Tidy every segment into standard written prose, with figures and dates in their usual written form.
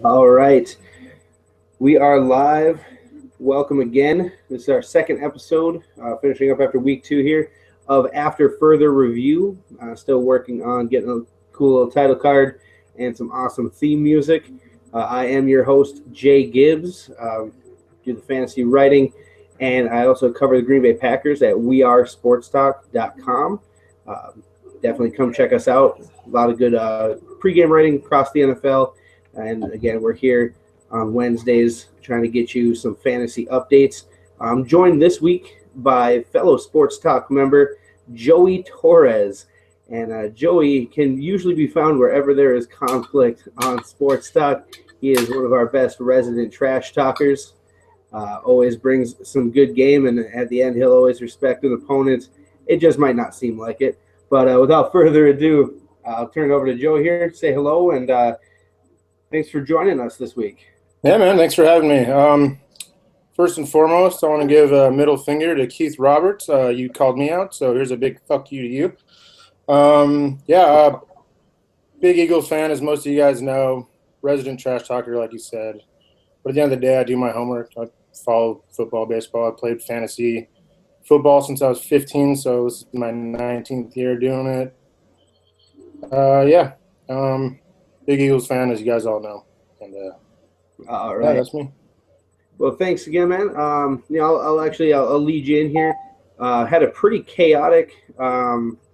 All right. We are live. Welcome again. This is our second episode, finishing up after week two here of After Further Review. Still working on getting a cool little title card and some awesome theme music. I am your host, Jay Gibbs. Do the fantasy writing, and I also cover the Green Bay Packers at wearesportstalk.com. Uh, Definitely come check us out. A lot of good pregame writing across the NFL. And again, we're here on Wednesdays trying to get you some fantasy updates. I'm joined this week by fellow Sports Talk member Joey Torres. And Joey can usually be found wherever there is conflict on Sports Talk. He is one of our best resident trash talkers. Always brings some good game, and at the end, he'll always respect an opponent. It just might not seem like it. But without further ado, I'll turn it over to Joe here. Say hello, and thanks for joining us this week. Yeah, man. Thanks for having me. First and foremost, I want to give a middle finger to Keith Roberts. You called me out, so here's a big fuck you to you. Big Eagles fan, as most of you guys know. Resident trash talker, like you said. But at the end of the day, I do my homework. I follow football, baseball. I played fantasy football since I was 15, so this is my 19th year doing it. Big Eagles fan, as you guys all know. And All right. yeah, that's me. Well, thanks again, man. I'll lead you in here. Had a pretty chaotic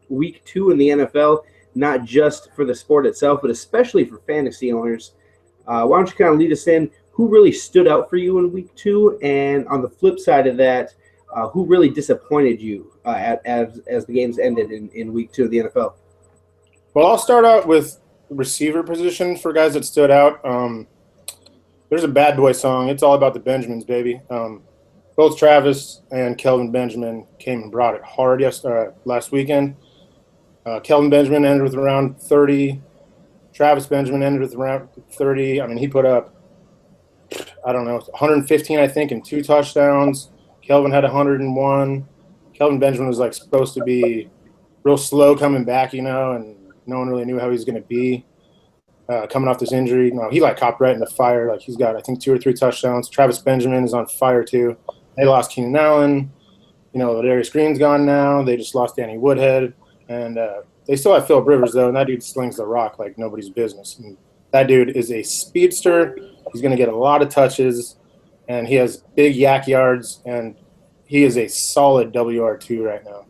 week two in the NFL, not just for the sport itself, but especially for fantasy owners. Why don't you kind of lead us in? Who really stood out for you in week two? And on the flip side of that, who really disappointed you as the games ended in week two of the NFL? Well, I'll start out with receiver position for guys that stood out. There's a Bad Boy song. It's all about the Benjamins, baby. Both Travis and Kelvin Benjamin came and brought it hard last weekend. Kelvin Benjamin ended with around 30. Travis Benjamin ended with around 30. I mean, he put up, 115, I think, and 2 touchdowns. Kelvin had 101. Kelvin Benjamin was supposed to be real slow coming back, and no one really knew how he was going to be coming off this injury. No, he hopped right in the fire. He's got, I think, 2 or 3 touchdowns. Travis Benjamin is on fire too. They lost Keenan Allen. Darius Green's gone now. They just lost Danny Woodhead, and they still have Phillip Rivers though, and that dude slings the rock like nobody's business. And that dude is a speedster. He's going to get a lot of touches, and he has big yak yards, and he is a solid WR2 right now.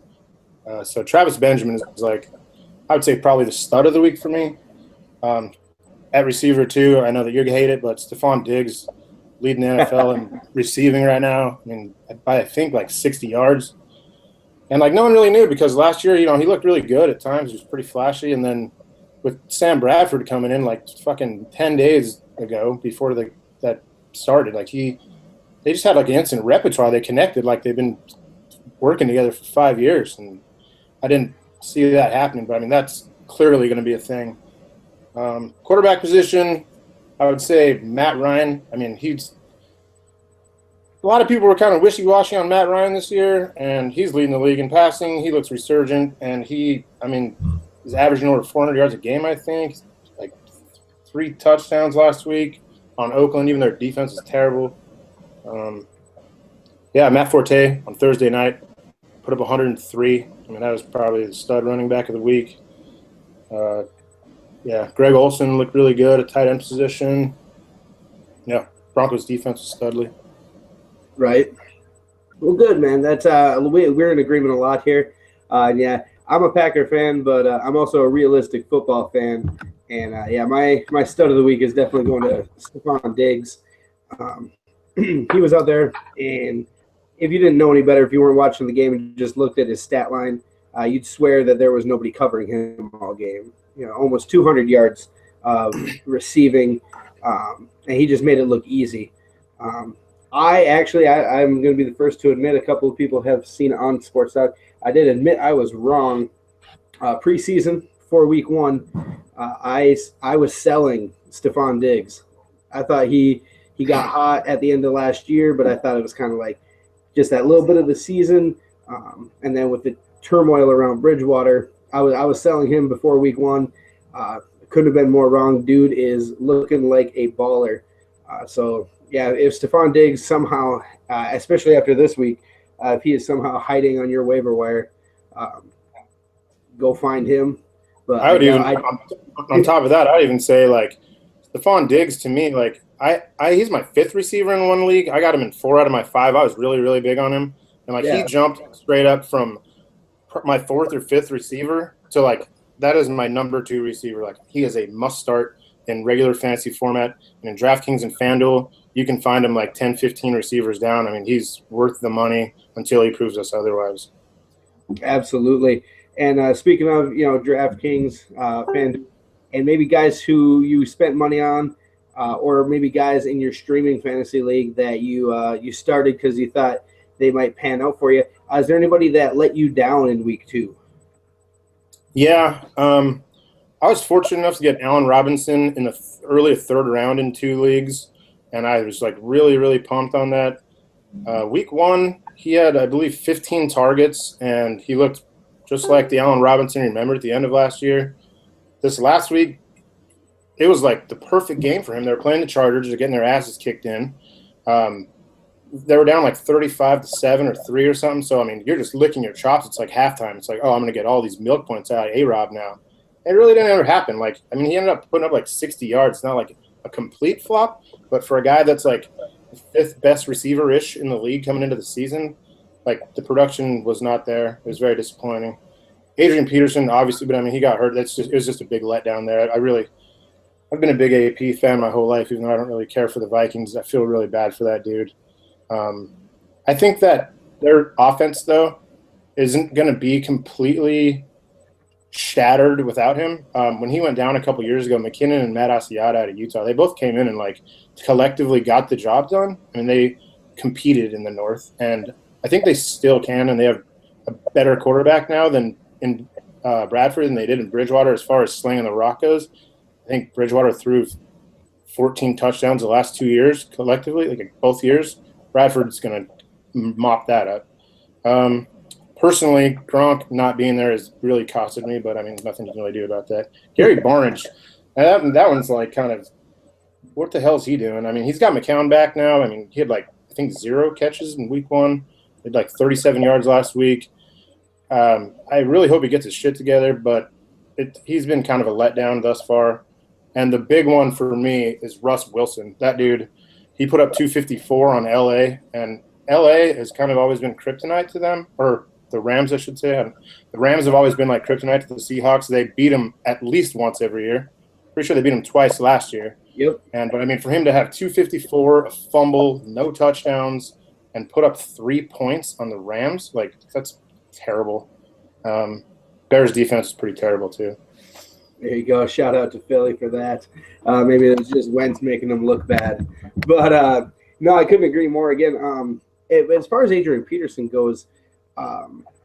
So Travis Benjamin is I would say probably the stud of the week for me. At receiver too, I know that you're going to hate it, but Stephon Diggs leading the NFL in receiving right now. I mean, by I think 60 yards. And no one really knew because last year, he looked really good at times. He was pretty flashy. And then with Sam Bradford coming in fucking 10 days ago before that started, they just had an instant repertoire. They connected they've been working together for 5 years. And I didn't see that happening, but I mean, that's clearly going to be a thing. Quarterback position, I would say Matt Ryan. I mean, a lot of people were kind of wishy-washy on Matt Ryan this year, and he's leading the league in passing. He looks resurgent, and he's averaging over 400 yards a game, I think. 3 touchdowns last week on Oakland, even their defense is terrible. Matt Forte on Thursday night put up 103. I mean, that was probably the stud running back of the week. Greg Olsen looked really good at tight end position. Yeah, Broncos defense was studly. Right. Well, good, man. That's we're in agreement a lot here. I'm a Packer fan, but I'm also a realistic football fan. And my stud of the week is definitely going to Stephon Diggs. He was out there, and if you didn't know any better, if you weren't watching the game and just looked at his stat line, you'd swear that there was nobody covering him all game. Almost 200 yards receiving, and he just made it look easy. I'm going to be the first to admit, a couple of people have seen it on Sports Talk. I did admit I was wrong. Preseason for week one, I was selling Stephon Diggs. I thought he got hot at the end of last year, but I thought it was kind of just that little bit of the season. And then with the turmoil around Bridgewater, I was selling him before week one. couldn't have been more wrong. Dude is looking like a baller. So, yeah, if Stephon Diggs somehow, especially after this week, if he is somehow hiding on your waiver wire, go find him. But I would even, on top of that, I'd even say, like, Stephon Diggs, to me, like, he's my 5th receiver in one league. I got him in 4 out of my 5. I was really, really big on him. And, like, he jumped straight up from my 4th or 5th receiver to, like, that is my number 2 receiver. Like, he is a must start in regular fantasy format. And in DraftKings and FanDuel, you can find him like 10, 15 receivers down. I mean, he's worth the money until he proves us otherwise. Absolutely. And speaking of, DraftKings, FanDuel, and maybe guys who you spent money on, or maybe guys in your streaming fantasy league that you started because you thought they might pan out for you. Is there anybody that let you down in week 2? Yeah. I was fortunate enough to get Allen Robinson in the early 3rd round in 2 leagues, and I was like really, really pumped on that. Week 1, he had, I believe, 15 targets, and he looked just like the Allen Robinson you remember at the end of last year. This last week, it was like the perfect game for him. They were playing the Chargers. They're getting their asses kicked in. They were down like 35-7 or 3 or something. So, I mean, you're just licking your chops. It's like halftime. It's like, oh, I'm going to get all these milk points out of A-Rob now. It really didn't ever happen. Like, I mean, he ended up putting up like 60 yards. It's not like a complete flop, but for a guy that's like the 5th best receiver-ish in the league coming into the season, like the production was not there. It was very disappointing. Adrian Peterson, obviously, but I mean, he got hurt. It was just a big letdown there. I've been a big AP fan my whole life, even though I don't really care for the Vikings. I feel really bad for that dude. I think that their offense, though, isn't going to be completely shattered without him. When he went down a couple years ago, McKinnon and Matt Asiata out of Utah, they both came in and like collectively got the job done, and they competed in the North. And I think they still can, and they have a better quarterback now than in Bradford than they did in Bridgewater as far as slinging the rock goes. I think Bridgewater threw 14 touchdowns the last 2 years collectively, like both years. Bradford's going to mop that up. Personally, Gronk not being there has really costed me, but I mean, nothing you can really do about that. Gary Barnidge, that one's like kind of, what the hell is he doing? I mean, he's got McCown back now. I mean, he had like, I think 0 catches in week 1. He had like 37 yards last week. I really hope he gets his shit together, but he's been kind of a letdown thus far. And the big one for me is Russ Wilson. That dude, he put up 254 on LA, and LA has kind of always been kryptonite to them, or the Rams, I should say. The Rams have always been like kryptonite to the Seahawks. They beat them at least once every year. Pretty sure they beat them twice last year. Yep. But I mean, for him to have 254, a fumble, no touchdowns, and put up 3 points on the Rams, like that's terrible. Bears defense is pretty terrible too. There you go. Shout out to Philly for that. Maybe it was just Wentz making them look bad. But no, I couldn't agree more. Again, as far as Adrian Peterson goes,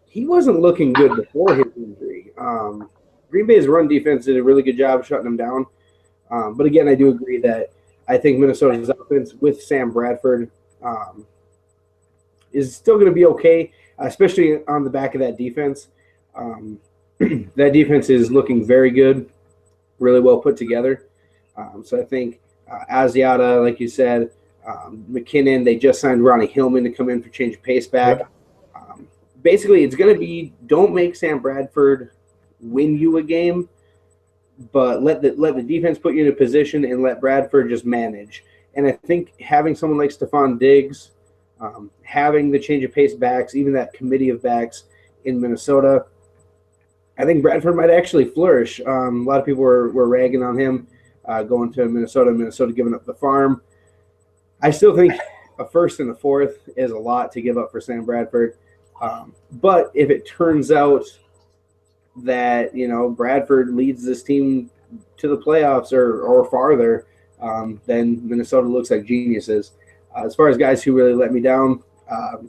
he wasn't looking good before his injury. Green Bay's run defense did a really good job shutting him down. But again, I do agree that I think Minnesota's offense with Sam Bradford is still going to be okay, especially on the back of that defense. That defense is looking very good, really well put together. So I think Asiata, like you said, McKinnon, they just signed Ronnie Hillman to come in for change of pace back. Basically, it's going to be don't make Sam Bradford win you a game, but let the defense put you in a position and let Bradford just manage. And I think having someone like Stephon Diggs, having the change of pace backs, even that committee of backs in Minnesota, I think Bradford might actually flourish. A lot of people were ragging on him going to Minnesota giving up the farm. I still think a 1st and a 4th is a lot to give up for Sam Bradford. But if it turns out that, Bradford leads this team to the playoffs or farther, then Minnesota looks like geniuses. As far as guys who really let me down,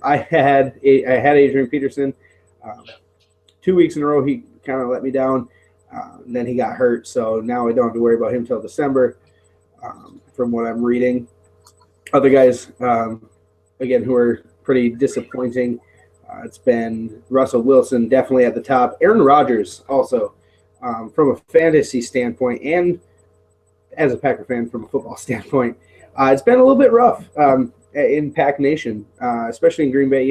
I had Adrian Peterson. 2 weeks in a row, he kind of let me down. And then he got hurt, so now I don't have to worry about him till December, from what I'm reading. Other guys, again, who are pretty disappointing, it's been Russell Wilson definitely at the top. Aaron Rodgers also from a fantasy standpoint and as a Packer fan from a football standpoint, it's been a little bit rough in Pack Nation, especially in Green Bay.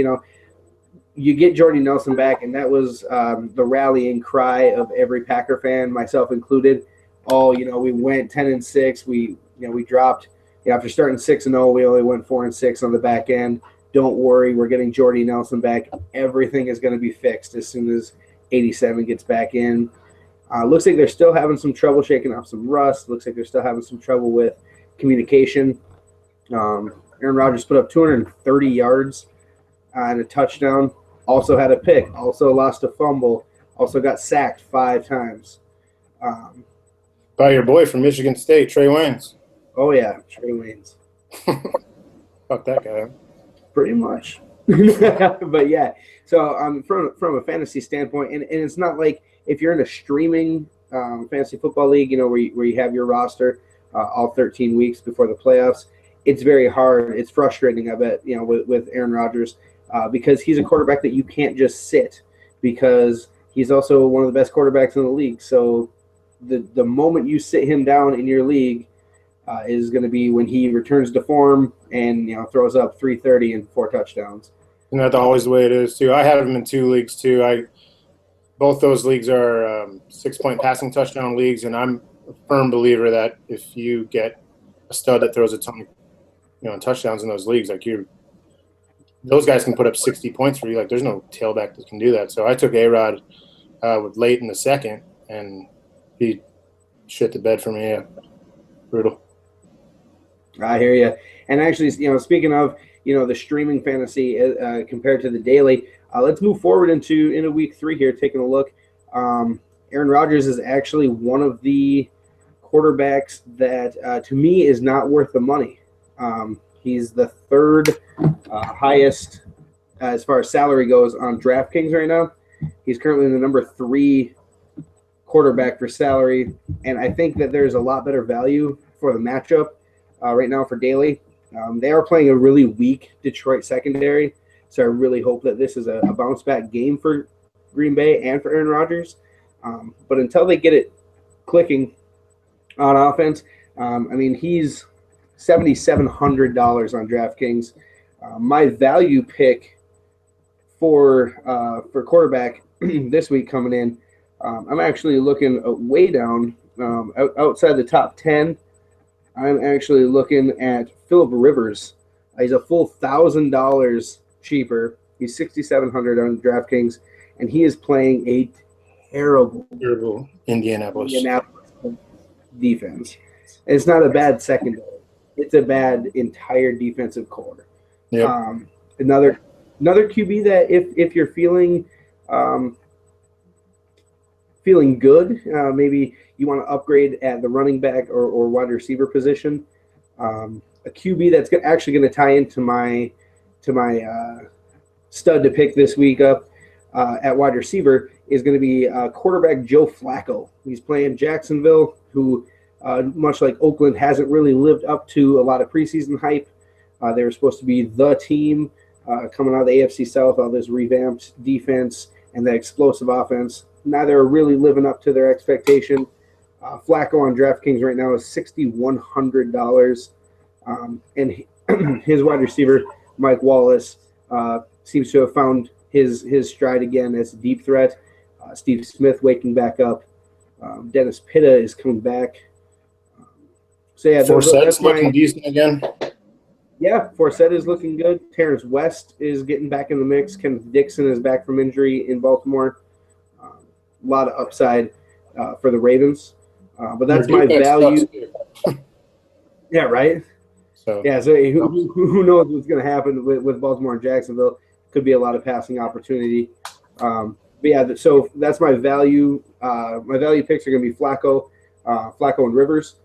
You get Jordy Nelson back, and that was the rallying cry of every Packer fan, myself included. We went 10-6. We dropped. After starting 6-0, we only went 4-6 on the back end. Don't worry, we're getting Jordy Nelson back. Everything is going to be fixed as soon as 87 gets back in. Looks like they're still having some trouble shaking off some rust. Looks like they're still having some trouble with communication. Aaron Rodgers put up 230 yards and a touchdown. Also had a pick. Also lost a fumble. Also got sacked 5 times. By your boy from Michigan State, Trey Waynes. Oh, yeah, Trey Waynes. Fuck that guy. Pretty much. But, yeah. So from a fantasy standpoint, and it's not like if you're in a streaming fantasy football league, where you have your roster all 13 weeks before the playoffs, it's very hard. It's frustrating, I bet, with Aaron Rodgers because he's a quarterback that you can't just sit because he's also one of the best quarterbacks in the league. So the moment you sit him down in your league is going to be when he returns to form and throws up 330 and 4 touchdowns. And that's always the way it is, too. I have him in 2 leagues, too. Both those leagues are 6-point passing touchdown leagues, and I'm a firm believer that if you get a stud that throws a ton of touchdowns in those leagues, those guys can put up 60 points for you. There's no tailback that can do that. So I took A-Rod late in the second, and he shit the bed for me. Yeah. Brutal. I hear you. And actually, speaking of, the streaming fantasy compared to the daily, let's move forward into week 3 here, taking a look. Aaron Rodgers is actually one of the quarterbacks that, to me, is not worth the money. He's the 3rd highest as far as salary goes on DraftKings right now. He's currently the number 3 quarterback for salary, and I think that there's a lot better value for the matchup right now for daily. They are playing a really weak Detroit secondary, so I really hope that this is a bounce-back game for Green Bay and for Aaron Rodgers. But until they get it clicking on offense, he's $7,700 on DraftKings. My value pick for quarterback this week coming in, I'm actually looking way down outside the top 10. I'm actually looking at Phillip Rivers. He's a full $1,000 cheaper. He's $6,700 on DraftKings, and he is playing a terrible Indianapolis defense. And it's not a bad secondary. It's a bad entire defensive core. Yep. Another QB that if you're feeling good, maybe you want to upgrade at the running back or wide receiver position. A QB that's actually going to tie into my stud to pick this week up at wide receiver is going to be quarterback Joe Flacco. He's playing Jacksonville, who much like Oakland hasn't really lived up to a lot of preseason hype. They were supposed to be the team coming out of the AFC South, all this revamped defense and the explosive offense. Now they're really living up to their expectation. Flacco on DraftKings right now is $6,100. And his wide receiver, Mike Wallace, seems to have found his stride again as a deep threat. Steve Smith waking back up. Dennis Pitta is coming back. So, yeah, Forset's looking decent again. Yeah, Forsett is looking good. Terrence West is getting back in the mix. Kenneth Dixon is back from injury in Baltimore. A lot of upside for the Ravens. But that's my value. Yeah, right? So who knows what's going to happen with Baltimore and Jacksonville. Could be a lot of passing opportunity. But yeah, so that's my value. My value picks are going to be Flacco and Rivers.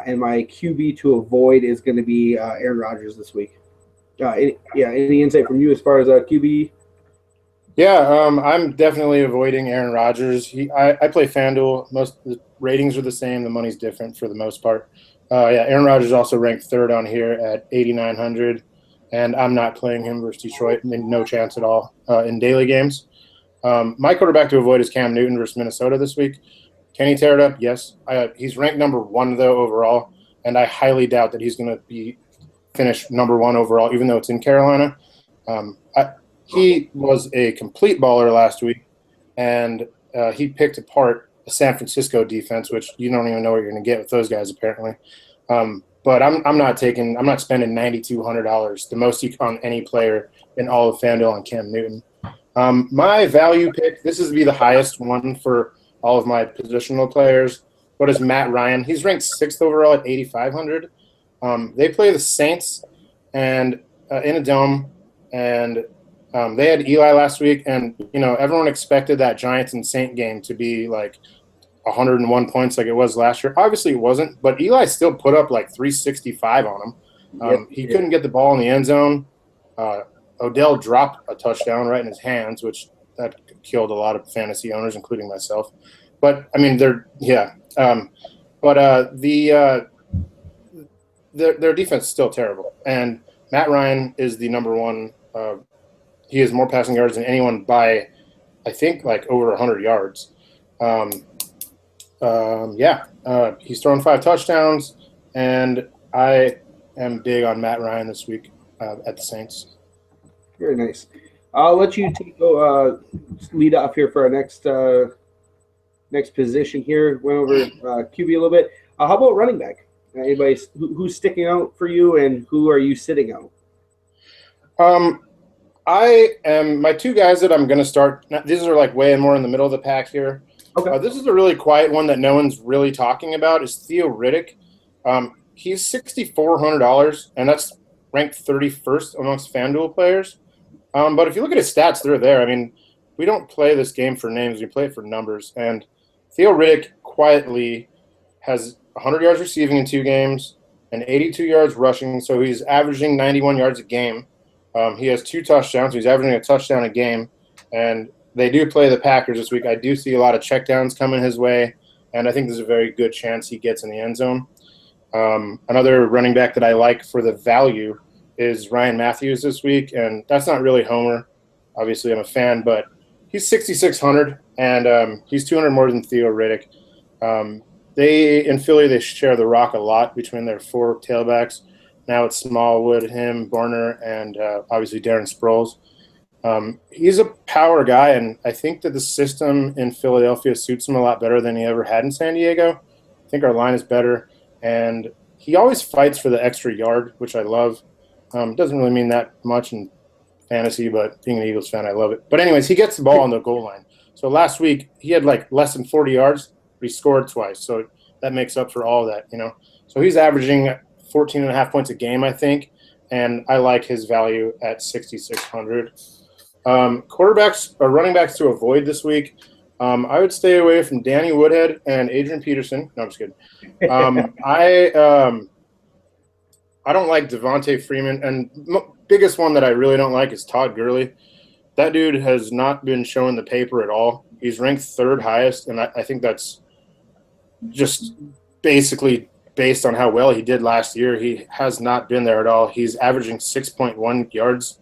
And my QB to avoid is going to be Aaron Rodgers this week. Any insight from you as far as QB? Yeah, I'm definitely avoiding Aaron Rodgers. I play FanDuel. Most the ratings are the same. The money's different for the most part. Aaron Rodgers also ranked 3rd on here at 8,900, and I'm not playing him versus Detroit. No chance at all in daily games. My quarterback to avoid is Cam Newton versus Minnesota this week. Can he tear it up? Yes. He's ranked number 1 though overall, and I highly doubt that he's going to be finished number 1 overall, even though it's in Carolina. He was a complete baller last week, and he picked apart the San Francisco defense, which you don't even know what you're going to get with those guys apparently. But I'm not spending $9,200, the most on any player in all of FanDuel on Cam Newton. My value pick, this is be the highest one for all of my positional players, but is Matt Ryan. He's ranked 6th overall at 8,500. They play the Saints and in a dome, and they had Eli last week, and everyone expected that Giants and Saint game to be like 101 points like it was last year. Obviously it wasn't, but Eli still put up like 365 on him. He couldn't get the ball in the end zone. Odell dropped a touchdown right in his hands, which that killed a lot of fantasy owners, including myself. But I mean, their defense is still terrible, and Matt Ryan is the number 1. He has more passing yards than anyone by, I think, like over 100 yards. He's thrown 5 touchdowns, and I am big on Matt Ryan this week at the Saints. Very nice. I'll let you lead off here for our next position here. Went over QB a little bit. How about running back? Anybody who's sticking out for you, and who are you sitting out? My 2 guys that I'm going to start. These are like way more in the middle of the pack here. Okay. This is a really quiet one that no one's really talking about. Is Theo Riddick. He's $6,400, and that's ranked 31st amongst FanDuel players. But if you look at his stats, they're there. I mean, we don't play this game for names; we play it for numbers. And Theo Riddick quietly has 100 yards receiving in 2 games and 82 yards rushing, so he's averaging 91 yards a game. He has 2 touchdowns. He's averaging a touchdown a game, and they do play the Packers this week. I do see a lot of checkdowns coming his way, and I think there's a very good chance he gets in the end zone. Another running back that I like for the value is Ryan Matthews this week, and that's not really homer. Obviously, I'm a fan, but he's 6,600, and he's 200 more than Theo Riddick. In Philly, they share the rock a lot between their 4 tailbacks. Now it's Smallwood, him, Barner, and obviously Darren Sproles. He's a power guy, and I think that the system in Philadelphia suits him a lot better than he ever had in San Diego. I think our line is better, and he always fights for the extra yard, which I love. Doesn't really mean that much in fantasy, but being an Eagles fan, I love it. But anyways, he gets the ball on the goal line. So last week, he had like less than 40 yards, but he scored twice. So that makes up for all that, So he's averaging 14.5 points a game, I think, and I like his value at 6,600. Quarterbacks or running backs to avoid this week. I would stay away from Danny Woodhead and Adrian Peterson. No, I'm just kidding. I don't like Devontae Freeman, and biggest one that I really don't like is Todd Gurley. That dude has not been showing the paper at all. He's ranked 3rd highest, and I think that's just basically based on how well he did last year. He has not been there at all. He's averaging 6.1 yards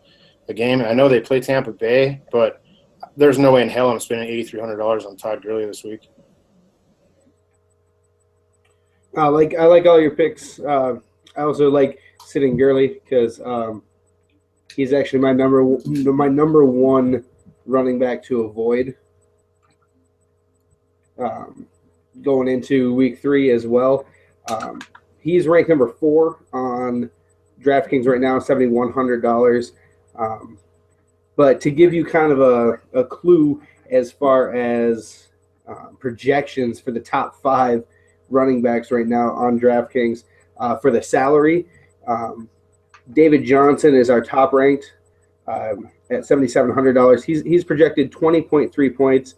a game. And I know they play Tampa Bay, but there's no way in hell I'm spending $8,300 on Todd Gurley this week. I like all your picks. I also like sitting Gurley because he's actually my number 1 running back to avoid going into week 3 as well. He's ranked number 4 on DraftKings right now, $7,100. But to give you kind of a clue as far as projections for the top 5 running backs right now on DraftKings for the salary, David Johnson is our top ranked at $7,700. He's projected 20.3 points.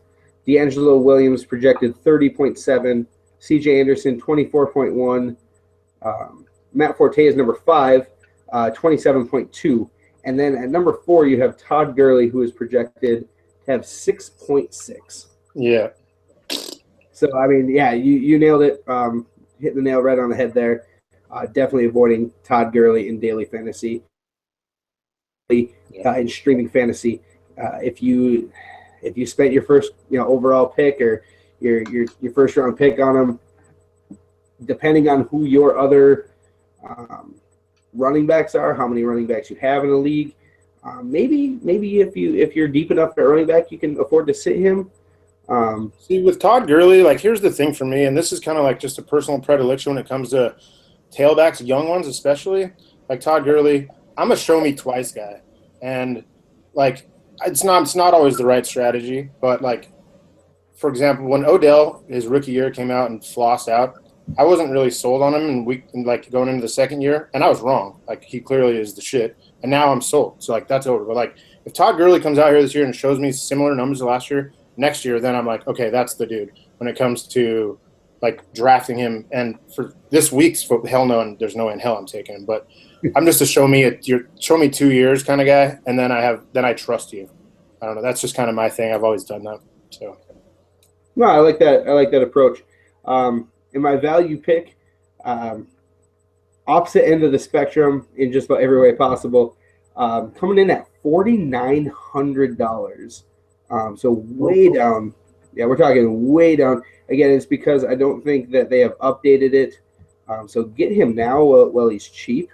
D'Angelo Williams projected 30.7. C.J. Anderson 24.1. Matt Forte is number 5, 27.2. And then at number 4, you have Todd Gurley, who is projected to have 6.6. Yeah. So, I mean, yeah, you nailed it. Hit the nail right on the head there. Definitely avoiding Todd Gurley in daily fantasy, in streaming fantasy. If you spent your first overall pick, or your first round pick on him. Depending on who your other running backs are, how many running backs you have in the league, maybe if you're deep enough at running back, you can afford to sit him. See, with Todd Gurley, like here's the thing for me, and this is kind of like just a personal predilection when it comes to tailbacks, young ones especially. Like Todd Gurley, I'm a show me twice guy, and like it's not always the right strategy, but like for example, when Odell his rookie year came out and flossed out, I wasn't really sold on him and like going into the second year, and I was wrong. Like he clearly is the shit, and now I'm sold. So like that's over. But like if Todd Gurley comes out here this year and shows me similar numbers to last year, next year, then I'm like, okay, that's the dude. When it comes to like drafting him, and for this week's hell no, and there's no way in hell I'm taking him. But I'm just a show me 2 years kind of guy, and then I trust you. I don't know. That's just kind of my thing. I've always done that. So. No, I like that. I like that approach. In my value pick, opposite end of the spectrum in just about every way possible, coming in at $4,900. So way down. Yeah, we're talking way down. Again, it's because I don't think that they have updated it. So get him now while he's cheap.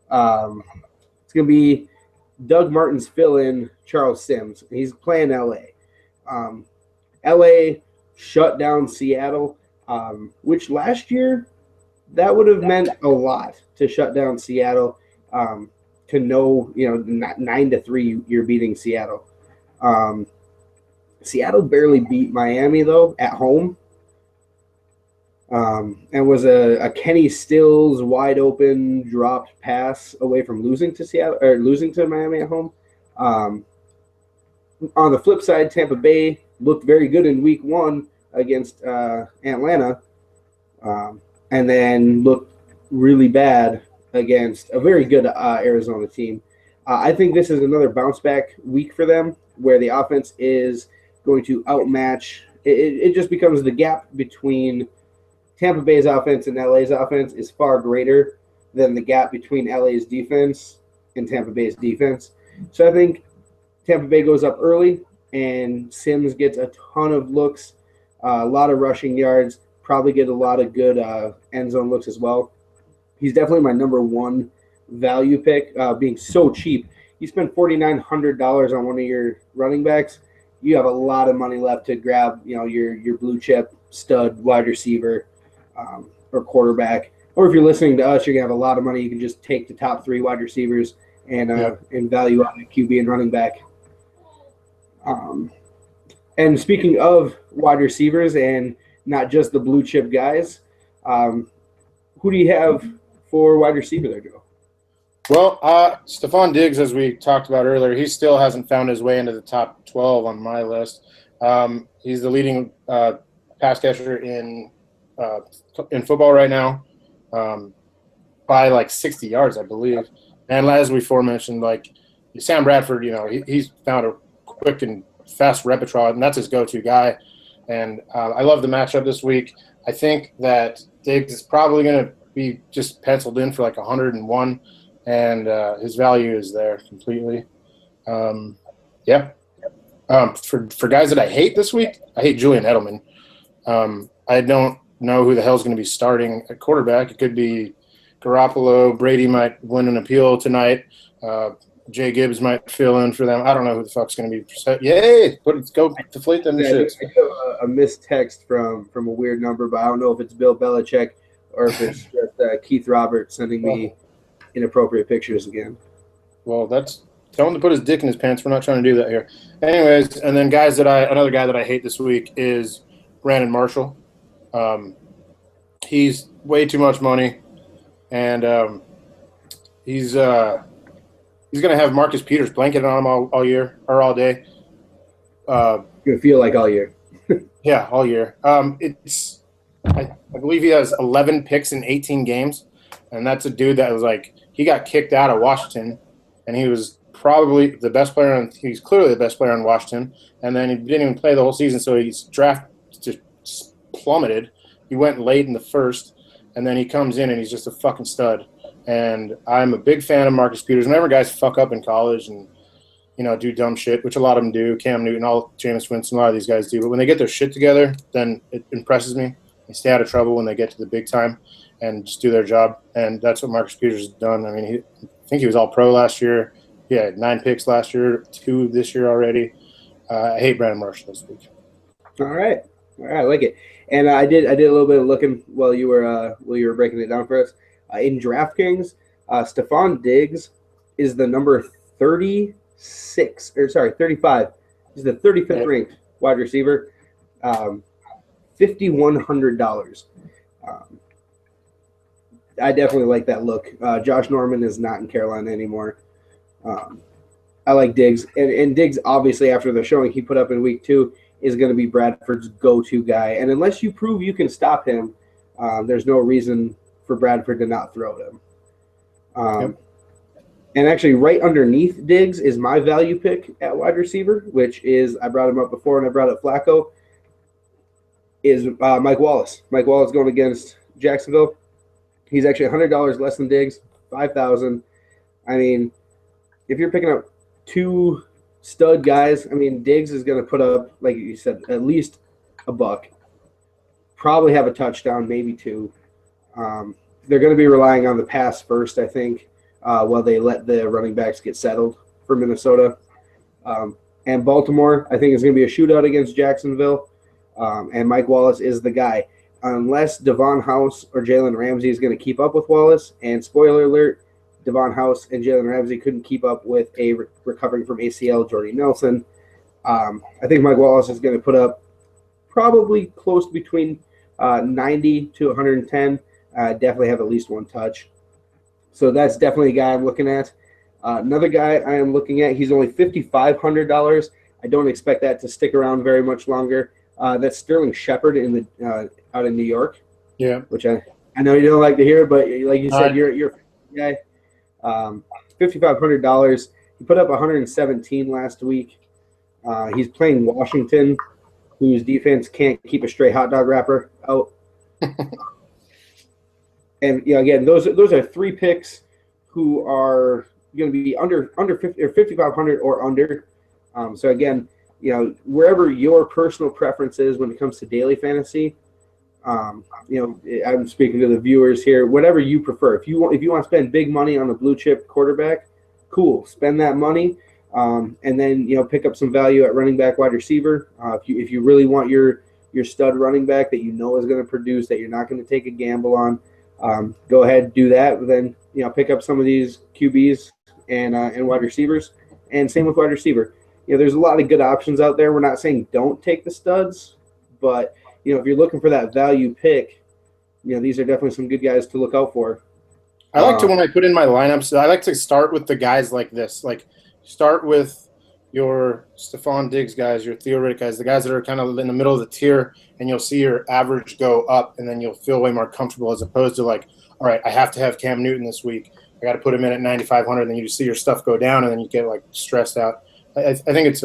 It's going to be Doug Martin's fill-in, Charles Sims. He's playing L.A. L.A. shut down Seattle, which last year that would have meant a lot to shut down Seattle. To know, 9-3 you're beating Seattle. Seattle barely beat Miami though at home, and was a Kenny Stills wide open dropped pass away from losing to Seattle or losing to Miami at home. On the flip side, Tampa Bay looked very good in Week 1 against Atlanta, and then looked really bad against a very good Arizona team. I think this is another bounce back week for them, where the offense is going to outmatch. It just becomes the gap between Tampa Bay's offense and LA's offense is far greater than the gap between LA's defense and Tampa Bay's defense. So I think Tampa Bay goes up early, and Sims gets a ton of looks, a lot of rushing yards, probably get a lot of good end zone looks as well. He's definitely my number one value pick, being so cheap. You spend $4,900 on one of your running backs, you have a lot of money left to grab, your blue chip stud wide receiver or quarterback. Or if you're listening to us, you're gonna have a lot of money. You can just take the top 3 wide receivers and value out a QB and running back. And speaking of wide receivers and not just the blue chip guys, who do you have for wide receiver there, Joe? Well, Stephon Diggs, as we talked about earlier, he still hasn't found his way into the top 12 on my list. He's the leading pass catcher in football right now, by like 60 yards, I believe. And as we aforementioned, like Sam Bradford, he's found a quick and fast repertoire, and that's his go-to guy. And I love the matchup this week. I think that Diggs is probably going to be just penciled in for like 101. And his value is there completely. For guys that I hate this week, I hate Julian Edelman. I don't know who the hell's going to be starting at quarterback. It could be Garoppolo. Brady might win an appeal tonight. Jay Gibbs might fill in for them. I don't know who the fuck's going to be. Yay! Go deflate them shits. I got a missed text from a weird number, but I don't know if it's Bill Belichick or if it's just Keith Roberts sending me inappropriate pictures again. Well, tell him to put his dick in his pants. We're not trying to do that here. Anyways, and then another guy that I hate this week is Brandon Marshall. He's way too much money, and he's going to have Marcus Peters blanketed on him all year or all day. Going to feel like all year. Yeah, all year. I believe he has 11 picks in 18 games, and that's a dude that was like, he got kicked out of Washington, and he was probably the best player he's clearly the best player on Washington, and then he didn't even play the whole season, so his draft just plummeted. He went late in the first, and then he comes in and he's just a fucking stud. And I'm a big fan of Marcus Peters. Whenever guys fuck up in college and do dumb shit, which a lot of them do. Cam Newton, Jameis Winston, a lot of these guys do. But when they get their shit together, then it impresses me. They stay out of trouble when they get to the big time and just do their job. And that's what Marcus Peters has done. I mean, I think he was all pro last year. He had 9 picks last year, 2 this year already. I hate Brandon Marshall this week. All right, I like it. And I did a little bit of looking while you were breaking it down for us. In DraftKings, Stephon Diggs is the number 35. He's the 35th ranked wide receiver. $5,100. I definitely like that look. Josh Norman is not in Carolina anymore. I like Diggs. And Diggs, obviously, after the showing he put up in week 2, is going to be Bradford's go-to guy. And unless you prove you can stop him, there's no reason for Bradford to not throw him. And actually, right underneath Diggs is my value pick at wide receiver, which is, I brought him up before and I brought up Flacco, is Mike Wallace. Mike Wallace going against Jacksonville. He's actually $100 less than Diggs, $5,000. I mean, if you're picking up 2 stud guys, I mean, Diggs is going to put up, like you said, at least a buck. Probably have a touchdown, maybe 2. They're going to be relying on the pass first, I think, while they let the running backs get settled for Minnesota. And Baltimore, I think, is going to be a shootout against Jacksonville. And Mike Wallace is the guy. Unless Devon House or Jalen Ramsey is going to keep up with Wallace, and spoiler alert, Devon House and Jalen Ramsey couldn't keep up with a recovering from ACL Jordy Nelson. I think Mike Wallace is going to put up probably close between 90 to 110. Definitely have at least 1 touch. So that's definitely a guy I'm looking at. Another guy I am looking at, he's only $5,500. I don't expect that to stick around very much longer. That's Sterling Shepard out in New York. Yeah. Which I know you don't like to hear, but like you said, you're a guy. $5,500. He put up 117 last week. He's playing Washington, whose defense can't keep a stray hot dog wrapper out. And again, those are 3 picks who are going to be under 50 or 5,500 or under. So again, wherever your personal preference is when it comes to daily fantasy, I'm speaking to the viewers here. Whatever you prefer. If you want to spend big money on a blue chip quarterback, cool. Spend that money, and then pick up some value at running back, wide receiver. If you really want your stud running back that is going to produce, that you're not going to take a gamble on, go ahead and do that. But then pick up some of these QBs and wide receivers, and same with wide receiver. There's a lot of good options out there. We're not saying don't take the studs, but if you're looking for that value pick, these are definitely some good guys to look out for. I like to, when I put in my lineups, I like to start with the guys like this. Like, start with your Stephon Diggs guys, your Theo Riddick guys, the guys that are kind of in the middle of the tier, and you'll see your average go up, and then you'll feel way more comfortable, as opposed to like, all right, I have to have Cam Newton this week. I got to put him in at 9,500, and then you just see your stuff go down, and then you get like stressed out. I think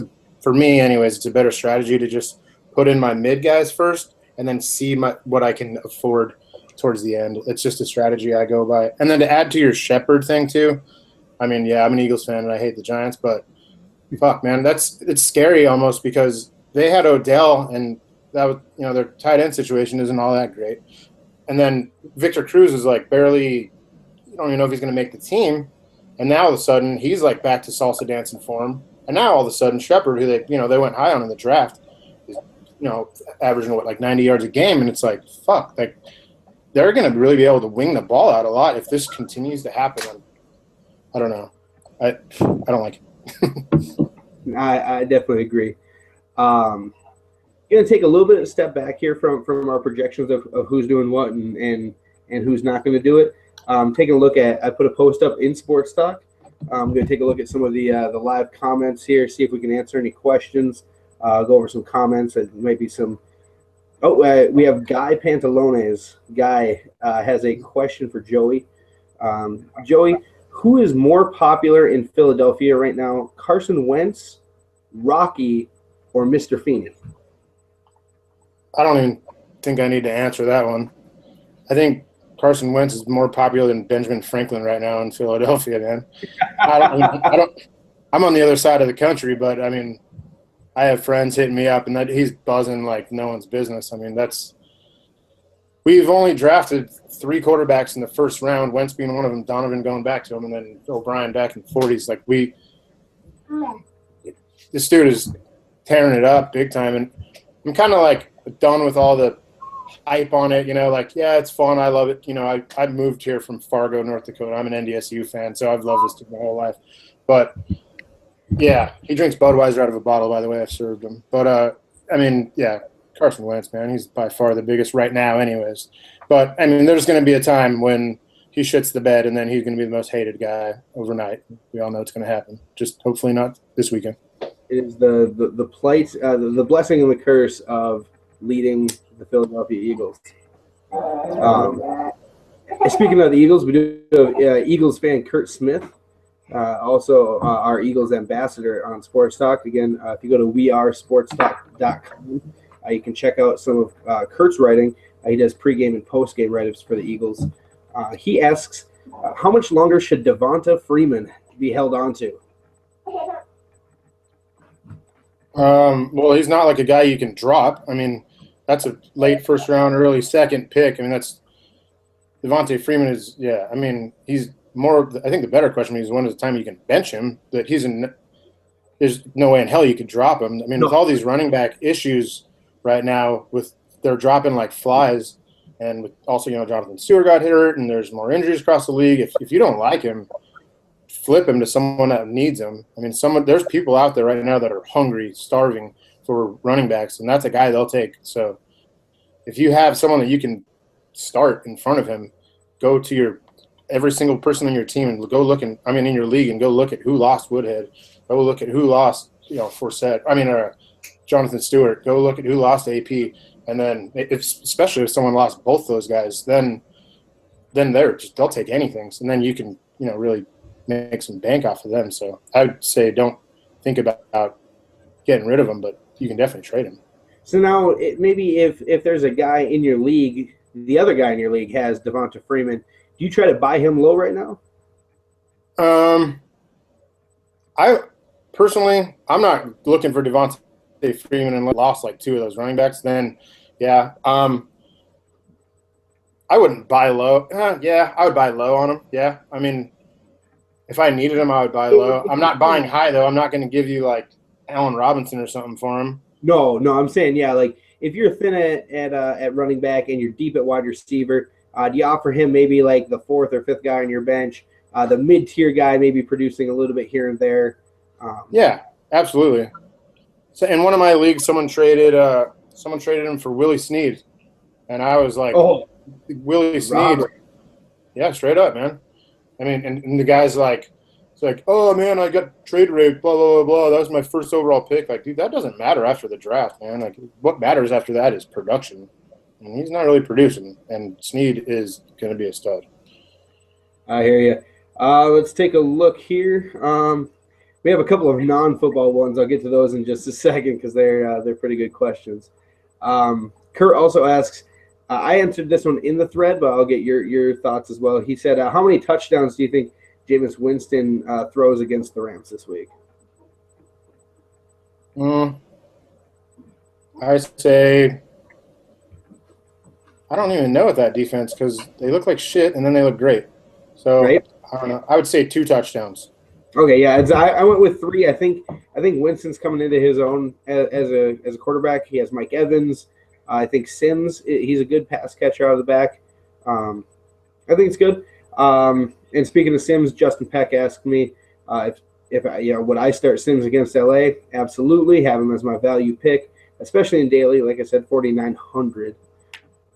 for me anyways, it's a better strategy to just put in my mid guys first and then see what I can afford towards the end. It's just a strategy I go by. And then to add to your Shepard thing too, I mean, yeah, I'm an Eagles fan and I hate the Giants, but fuck, man, it's scary almost, because they had Odell, and that was, their tight end situation isn't all that great. And then Victor Cruz is like barely, you don't even know if he's going to make the team. And now all of a sudden he's like back to salsa dancing form. And now all of a sudden Shepard, who they went high on in the draft, is averaging like 90 yards a game, and it's like, fuck, like they're going to really be able to wing the ball out a lot if this continues to happen. I don't know. I don't like it. I definitely agree. Going to take a little bit of a step back here from our projections of who's doing what and who's not going to do it. Taking a look at, I put a post up in Sports Talk. I'm going to take a look at some of the live comments here, see if we can answer any questions, go over some comments. There might be some. Oh, we have Guy Pantalones. Guy has a question for Joey. Joey, who is more popular in Philadelphia right now, Carson Wentz, Rocky, or Mr. Feeney? I don't even think I need to answer that one. I think Carson Wentz is more popular than Benjamin Franklin right now in Philadelphia, man. I don't I'm on the other side of the country, but I mean, I have friends hitting me up, and that he's buzzing like no one's business. I mean, we've only drafted 3 quarterbacks in the first round, Wentz being one of them, Donovan going back to him, and then O'Brien back in the 40s. Like this dude is tearing it up big time, and I'm kind of like done with all the hype on it. Like, yeah, it's fun. I love it. I moved here from Fargo, North Dakota. I'm an NDSU fan, so I've loved this team my whole life. But yeah, he drinks Budweiser out of a bottle, by the way. I've served him. But, I mean, yeah, Carson Wentz, man, he's by far the biggest right now anyways. But, I mean, there's going to be a time when he shits the bed, and then he's going to be the most hated guy overnight. We all know it's going to happen. Just hopefully not this weekend. It is the plight, the blessing and the curse of leading the Philadelphia Eagles. Speaking of the Eagles, we do have Eagles fan Kurt Smith. Also, our Eagles ambassador on Sports Talk. Again, if you go to wearesportstalk.com, you can check out some of Kurt's writing. He does pregame and postgame write-ups for the Eagles. He asks, how much longer should Devonta Freeman be held on to? Well, he's not like a guy you can drop. I mean, that's a late first round, early second pick. I mean, that's Devonta Freeman is, yeah. I mean, he's more. I think the better question is when is the time you can bench him? That there's no way in hell you could drop him. I mean, with all these running back issues right now, they're dropping like flies, and with also Jonathan Stewart got hurt, and there's more injuries across the league. If you don't like him, flip him to someone that needs him. I mean, there's people out there right now that are hungry, starving for running backs, and that's a guy they'll take. So if you have someone that you can start in front of him, go to every single person on your team and go look in your league and go look at who lost Woodhead. Go look at who lost, Forsett. Jonathan Stewart. Go look at who lost AP. And then especially if someone lost both those guys, then they'll take anything. So then you can, really make some bank off of them. So I would say don't think about getting rid of them, but you can definitely trade him. So now maybe if there's a guy in your league, the other guy in your league has Devonta Freeman, do you try to buy him low right now? I personally, I'm not looking for Devonta Freeman and lost like 2 of those running backs. Then, yeah, I wouldn't buy low. Yeah, I would buy low on him. Yeah, I mean, if I needed him, I would buy low. I'm not buying high though. I'm not going to give you like Allen Robinson or something for him. No, I'm saying like if you're thin at running back and you're deep at wide receiver, do you offer him maybe like the 4th or 5th guy on your bench, the mid-tier guy maybe producing a little bit here and there? Yeah, absolutely. So in one of my leagues, someone traded him for Willie Snead, and I was like, "Oh, Willie Snead." Yeah, straight up, man. I mean, and the guy's like, it's like, "Oh man, I got trade rate, blah blah blah blah. That was my first overall pick." Like, dude, that doesn't matter after the draft, man. Like, what matters after that is production. And he's not really producing, and Snead is going to be a stud. I hear you. Let's take a look here. We have a couple of non-football ones. I'll get to those in just a second because they're pretty good questions. Kurt also asks, I answered this one in the thread, but I'll get your thoughts as well. He said, how many touchdowns do you think Jameis Winston throws against the Rams this week? I say I don't even know with that defense because they look like shit and then they look great. So right? I don't know. I would say 2 touchdowns. Okay, yeah, I went with 3. I think Winston's coming into his own as a quarterback. He has Mike Evans. I think Sims, he's a good pass catcher out of the back. I think it's good. And speaking of Sims, Justin Peck asked me if would I start Sims against LA? Absolutely, have him as my value pick, especially in daily. Like I said, 4,900.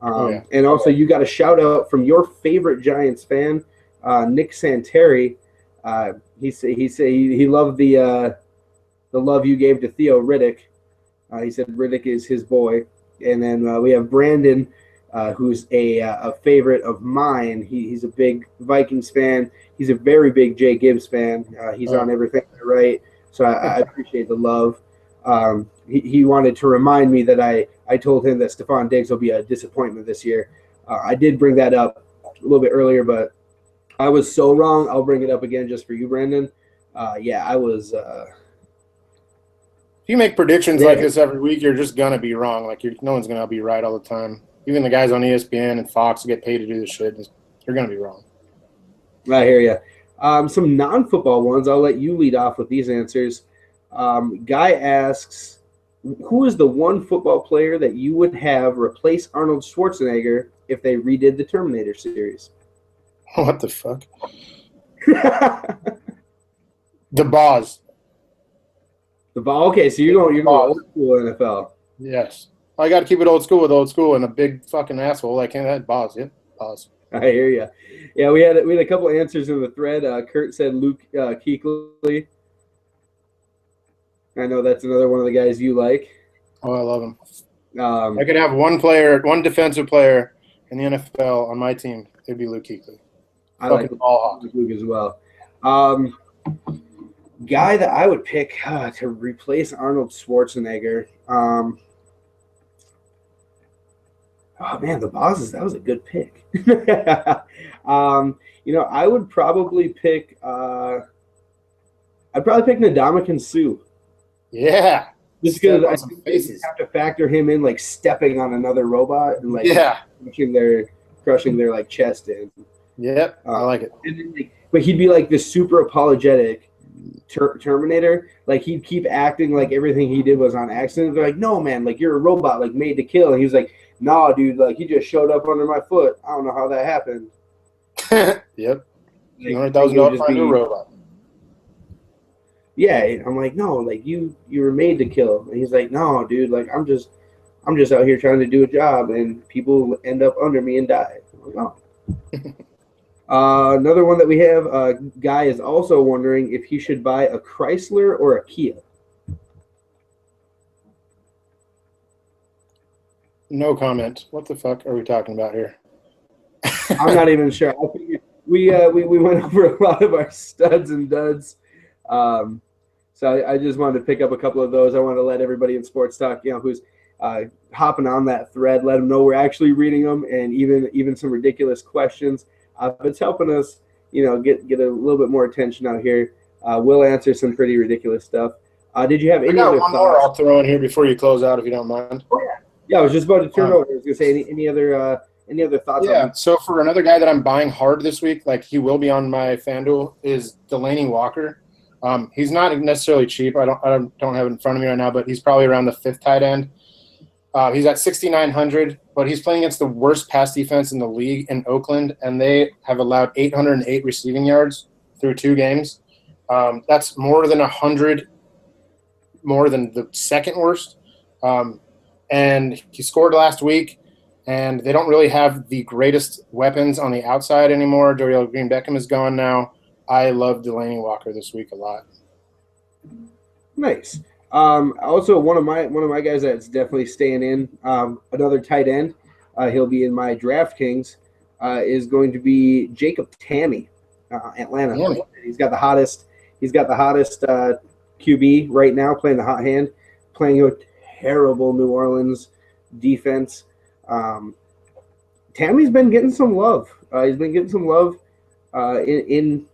And also, you got a shout out from your favorite Giants fan, Nick Santeri. He loved the love you gave to Theo Riddick. He said Riddick is his boy. And then we have Brandon, who's a favorite of mine. He's a big Vikings fan. He's a very big Jay Gibbs fan. He's on everything right. So I appreciate the love. He wanted to remind me that I told him that Stephon Diggs will be a disappointment this year. I did bring that up a little bit earlier, but I was so wrong. I'll bring it up again just for you, Brandon. Yeah, I was. If you make predictions like this every week, you're just gonna be wrong. Like no one's gonna be right all the time. Even the guys on ESPN and Fox get paid to do this shit. You're gonna be wrong. I hear you. Some non-football ones. I'll let you lead off with these answers. Guy asks, who is the one football player that you would have replace Arnold Schwarzenegger if they redid the Terminator series? What the fuck? The Boz. The ball. Okay, so you're going old school NFL. Yes, I got to keep it old school with old school and a big fucking asshole like that. Boz, yeah, Boz. I hear you. Yeah, we had a couple answers in the thread. Kurt said Luke Kuechly. I know that's another one of the guys you like. Oh, I love him. I could have one defensive player in the NFL on my team. It'd be Luke Kuechly. I like Luke as well. Guy that I would pick to replace Arnold Schwarzenegger. Oh man, the bosses. That was a good pick. I would probably pick. I'd probably pick Ndamukong Suh. Yeah. Just because I think you have to factor him in, like stepping on another robot and like crushing their like chest in. Yep, I like it. But he'd be like this super apologetic Terminator. Like he'd keep acting like everything he did was on accident. They're like, no man, like you're a robot, like made to kill. And he was like, nah, dude, like he just showed up under my foot. I don't know how that happened. Yep. $100,000 for a new robot. Yeah, I'm like, no, like you were made to kill. And he's like, no, dude, like I'm just out here trying to do a job, and people end up under me and die. I'm like, oh. Another one that we have, Guy is also wondering if he should buy a Chrysler or a Kia. No comment. What the fuck are we talking about here? I'm not even sure. I figured we went over a lot of our studs and duds. So I just wanted to pick up a couple of those. I want to let everybody in Sports Talk, who's hopping on that thread, let them know we're actually reading them, and even some ridiculous questions. It's helping us, get a little bit more attention out here. We'll answer some pretty ridiculous stuff. Did you have any other thoughts? More I'll throw in here before you close out, if you don't mind. Oh, yeah. Yeah, I was just about to turn over. I was going to say any other thoughts? Yeah. So for another guy that I'm buying hard this week, like he will be on my FanDuel, is Delanie Walker. He's not necessarily cheap. I don't have it in front of me right now, but he's probably around the 5th tight end. He's at 6,900, but he's playing against the worst pass defense in the league in Oakland, and they have allowed 808 receiving yards through 2 games. That's more than 100 more than the second worst. And he scored last week, and they don't really have the greatest weapons on the outside anymore. Dorial Green-Beckham is gone now. I love Delanie Walker this week a lot. Nice. Also, one of my guys that's definitely staying in, another tight end. He'll be in my DraftKings. Is going to be Jacob Tamme, Atlanta. Tamme. He's got the hottest QB right now, playing the hot hand, playing a terrible New Orleans defense. Tammy's been getting some love. He's been getting some love in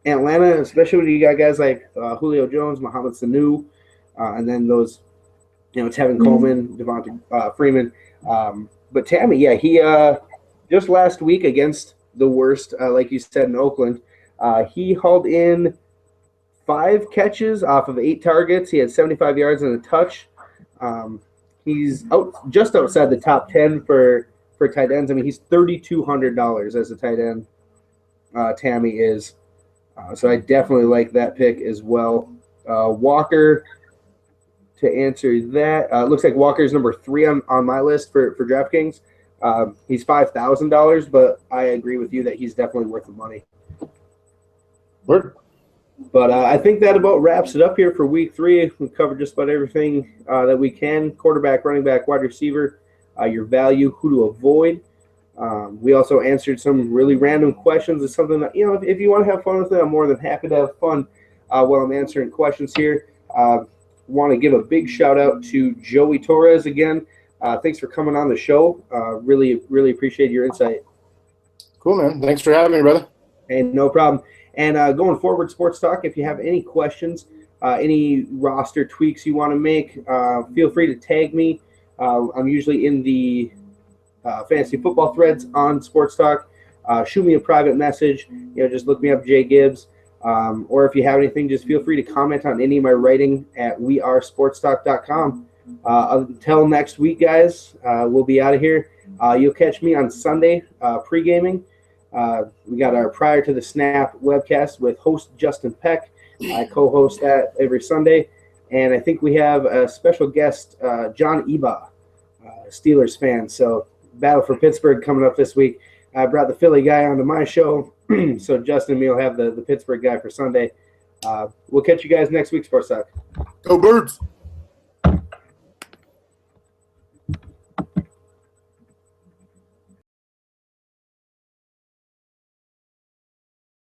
Atlanta, especially when you got guys like Julio Jones, Mohamed Sanu, and then those, Tevin Coleman, Devonta Freeman. But Tamme, yeah, he just last week against the worst, like you said, in Oakland, he hauled in 5 catches off of 8 targets. He had 75 yards and a touch. He's just outside the top 10 for tight ends. I mean, he's $3,200 as a tight end. Tamme is. So I definitely like that pick as well. Walker, to answer that, looks like Walker's number 3 on my list for DraftKings. He's $5,000, but I agree with you that he's definitely worth the money. Word. But I think that about wraps it up here for week 3. We've covered just about everything that we can: quarterback, running back, wide receiver, your value, who to avoid. We also answered some really random questions. It's something that, if you want to have fun with it, I'm more than happy to have fun while I'm answering questions here. Want to give a big shout out to Joey Torres again. Thanks for coming on the show. Really, really appreciate your insight. Cool, man. Thanks for having me, brother. Hey, no problem. And going forward, Sports Talk, if you have any questions, any roster tweaks you want to make, feel free to tag me. I'm usually in the fantasy football threads on Sports Talk. Shoot me a private message. Just look me up, Jay Gibbs. Or if you have anything, just feel free to comment on any of my writing at wearesportstalk.com. Until next week, guys, we'll be out of here. You'll catch me on Sunday pre-gaming. We got our Prior to the Snap webcast with host Justin Peck. I co-host that every Sunday. And I think we have a special guest, John Eba, Steelers fan. So battle for Pittsburgh coming up this week. I brought the Philly guy onto my show. So Justin and me will have the Pittsburgh guy for Sunday. We'll catch you guys next week, Sports Talk. Go Birds!